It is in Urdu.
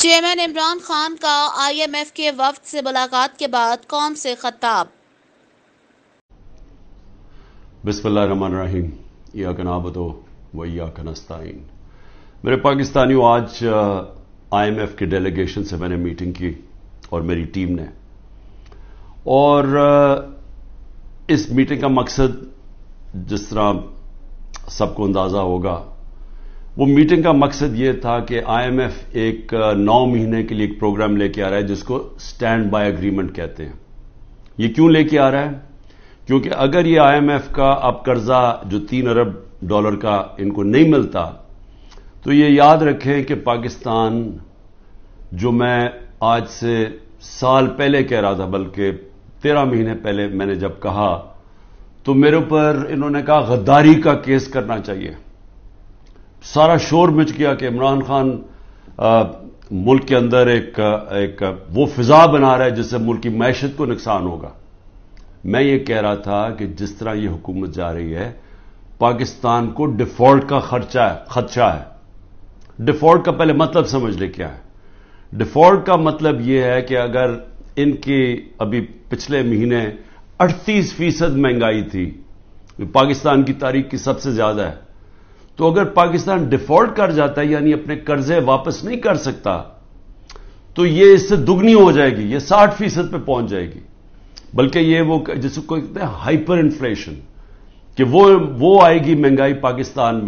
چیئرمین عمران خان کا IMF کے وفد سے ملاقات کے بعد قوم سے خطاب۔ بسم اللہ الرحمن الرحیم، ایاک نعبد و ایاک نستعین۔ میرے پاکستانیوں، آج IMF کی ڈیلیگیشن سے میں نے میٹنگ کی اور میری ٹیم نے، اور اس میٹنگ کا مقصد جس طرح سب کو اندازہ ہوگا، وہ میٹنگ کا مقصد یہ تھا کہ IMF ایک 9 مہینے کے لیے ایک پروگرام لے کے آ رہا ہے جس کو سٹینڈ بائی ایگریمنٹ کہتے ہیں۔ یہ کیوں لے کے آ رہا ہے؟ کیونکہ اگر یہ IMF کا اب قرضہ جو $3 ارب کا ان کو نہیں ملتا، تو یہ یاد رکھیں کہ پاکستان، جو میں آج سے سال پہلے کہہ رہا تھا، بلکہ 13 مہینے پہلے میں نے جب کہا، تو میرے اوپر انہوں نے کہا غداری کا کیس کرنا چاہیے۔ سارا شور مچ گیا کہ عمران خان ملک کے اندر ایک وہ فضا بنا رہا ہے جس سے ملک کی معیشت کو نقصان ہوگا۔ میں یہ کہہ رہا تھا کہ جس طرح یہ حکومت جا رہی ہے، پاکستان کو ڈیفالٹ کا خدشہ ہے۔ ڈیفالٹ کا پہلے مطلب سمجھ لے کیا ہے۔ ڈیفالٹ کا مطلب یہ ہے کہ اگر ان کی ابھی پچھلے مہینے 38% مہنگائی تھی، پاکستان کی تاریخ کی سب سے زیادہ ہے، تو اگر پاکستان ڈیفالٹ کر جاتا ہے، یعنی اپنے قرضے واپس نہیں کر سکتا، تو یہ اس سے دگنی ہو جائے گی، یہ 60% پہ پہنچ جائے گی۔ بلکہ یہ وہ جس کو کہتے ہیں ہائپر انفلیشن، کہ وہ آئے گی مہنگائی پاکستان میں۔